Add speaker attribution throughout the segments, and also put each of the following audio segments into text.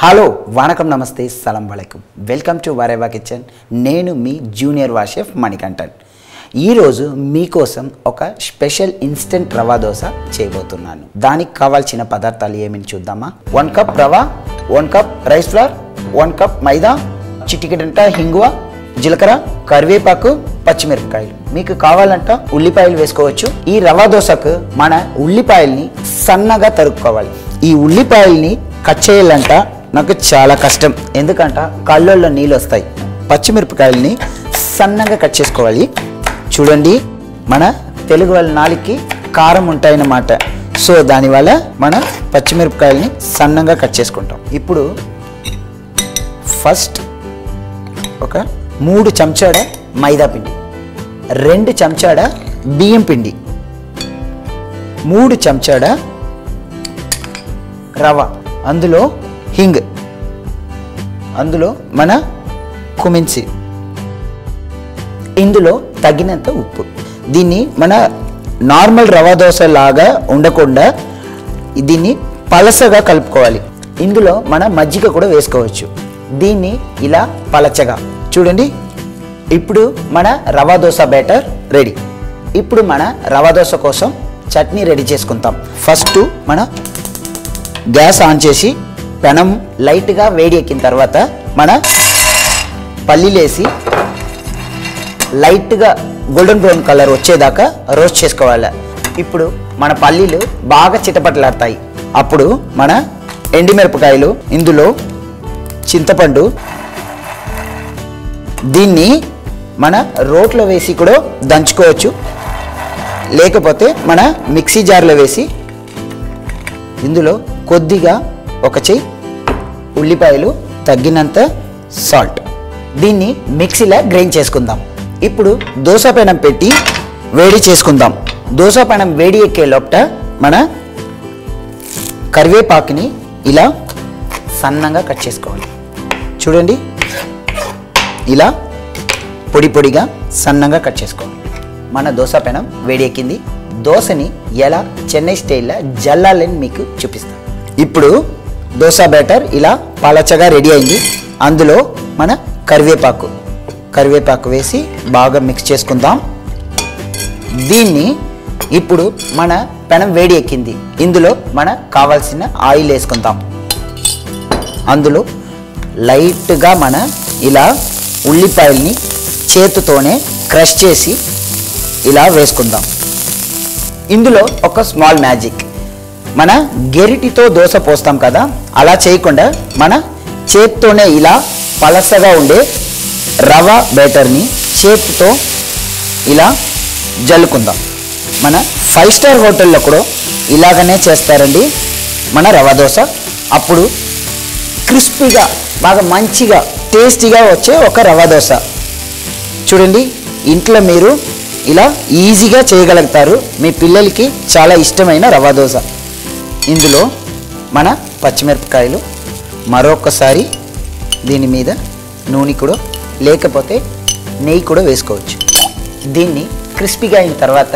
Speaker 1: hello vanakkam నమస్తే సలాం వాలేకుం welcome to వరేవా kitchen నేను మీ junior వాషెఫ్ Manikandan ఈరోజు మీకోసం ఒక స్పెషల్ ఇన్స్టెంట్ రవా దోశ చేయబోతున్నాను దానికి కావాల్సిన పదార్థాలు ఏమని చూద్దామా 1 cup rava 1 cup rice flour 1 cup maida చిటికెడంత హింగువ జీలకర్ర కరివేపాకు పచ్చిమిరపకాయలు మీకు కావాలంట ఉల్లిపాయలు వేసుకోవచ్చు ఈ రవా దోశకు మన ఉల్లిపాయల్ని సన్నగా తరుక్కోవాలి ఈ ఉల్లిపాయల్ని కట్ చేయాలంట నాకు చాలా కష్టం ఎందుకంటే కళ్ళల్లో నీళ్ళు వస్తాయి పచ్చిమిరపకాయల్ని సన్నగా కట్ చేసుకోవాలి చూడండి మన తెలుగు వాళ్ళ నాలుగుకి కారం ఉంటాయన్నమాట సో దానివల్ల మన పచ్చిమిరపకాయల్ని సన్నగా కట్ చేసుకుంటాం ఇప్పుడు ఫస్ట్ ఒక 3 చెంచాడ మైదా పిండి 2 చెంచాడ బియ్యం పిండి 3 చెంచాడ రవ అందులో హింగ్ అందులో మన కుమిన్ సీడ్ ఇందులో తగినంత ఉప్పు దీన్ని మన నార్మల్ రవా దోశ లాగా ఉండకుండా దీన్ని పలసగా కలుపుకోవాలి ఇందులో మన మజ్జిగ కూడా వేసుకోవచ్చు దీన్ని ఇలా పలచగా చూడండి ఇప్పుడు మన రవా దోశ బ్యాటర్ రెడీ ఇప్పుడు మన రవా దోశ కోసం చట్నీ రెడీ చేసుకుంటాం ఫస్ట్ మన గ్యాస్ ఆన్ చేసి పెనం లైట్గా వేడి ఎక్కిన తర్వాత మన పల్లీలు వేసి లైట్గా గోల్డెన్ బ్రౌన్ కలర్ వచ్చేదాకా రోస్ట్ చేసుకోవాలి ఇప్పుడు మన పల్లీలు బాగా చిటపటలాడతాయి అప్పుడు మన ఎండుమిరపకాయలు ఇందులో చింతపండు దీన్ని మన రోట్లో వేసి కూడా దంచుకోవచ్చు లేకపోతే మన మిక్సీ జార్లో వేసి ఇందులో కొద్దిగా ఒక చెయ్యి ఉల్లిపాయలు తగినంత సాల్ట్ దీన్ని మిక్సీలో గ్రైండ్ చేసుకుందాం ఇప్పుడు దోశ పెనం పెట్టి వేడి చేసుకుందాం దోశ పెనం వేడి ఎక్కే లోపల మన కరివేపాకుని ఇలా సన్నంగా కట్ చేసుకోవాలి చూడండి ఇలా పొడి పొడిగా సన్నంగా కట్ చేసుకోవాలి మన దోశ పెనం వేడి ఎక్కింది దోశని ఎలా చెన్నై స్టైల్లో జల్లాలని మీకు చూపిస్తాను ఇప్పుడు దోశ బ్యాటర్ ఇలా పలచగా రెడీ అయింది అందులో మన కరివేపాకు వేసి బాగా మిక్స్ చేసుకుందాం దీన్ని ఇప్పుడు మన పెనం వేడి ఎక్కింది ఇందులో మన కావాల్సిన ఆయిల్ వేసుకుందాం అందులో లైట్గా మన ఇలా ఉల్లిపాయల్ని చేతితోనే క్రష్ చేసి ఇలా వేసుకుందాం ఇందులో ఒక స్మాల్ మ్యాజిక్ మన గెరిటితో దోశ పోస్తాం కదా అలా చేయకుండా మన చేతితోనే ఇలా పలసగా ఉండే రవా బ్యాటర్ని చేతితో ఇలా జల్లుకుందాం మన 5 స్టార్ హోటల్లో కూడా ఇలాగనే చేస్తారండి మన రవా దోశ అప్పుడు క్రిస్పీగా బాగా మంచిగా టేస్టీగా వచ్చే ఒక రవా దోశ చూడండి ఇంట్లో మీరు ఇలా ఈజీగా చేయగలుగుతారు మీ పిల్లలకి చాలా ఇష్టమైన రవా దోశ ఇందులో మన పచ్చిమిరపకాయలు మరొకసారి దీని మీద నూనె కూడా లేకపోతే నెయ్యి కూడా వేసుకోవచ్చు దీన్ని క్రిస్పీగా అయిన తర్వాత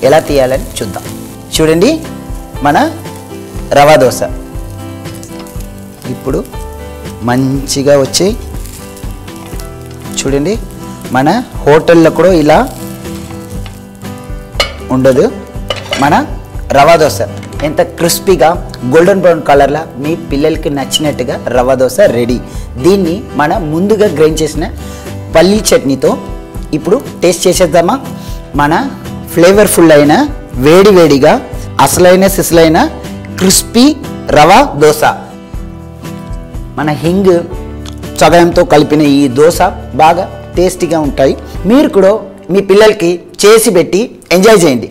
Speaker 1: ఎలా తీయాలని చూద్దాం చూడండి మన రవా దోశ ఇప్పుడు మంచిగా వచ్చి చూడండి మన హోటల్లో కూడా ఇలా ఉండదు మన రవా దోశ ఎంత క్రిస్పీగా గోల్డెన్ బ్రౌన్ కలర్లో మీ పిల్లలకి నచ్చినట్టుగా రవా దోశ రెడీ దీన్ని మన ముందుగా గ్రైండ్ చేసిన పల్లీ చట్నీతో ఇప్పుడు టేస్ట్ చేసేద్దామా మన ఫ్లేవర్ఫుల్ అయిన వేడివేడిగా అసలైన సిసలైన క్రిస్పీ రవా దోశ మన హింగ్ సగాయంతో కలిపిన ఈ దోశ బాగా టేస్టీగా ఉంటాయి మీరు కూడా మీ పిల్లలకి చేసి పెట్టి ఎంజాయ్ చేయండి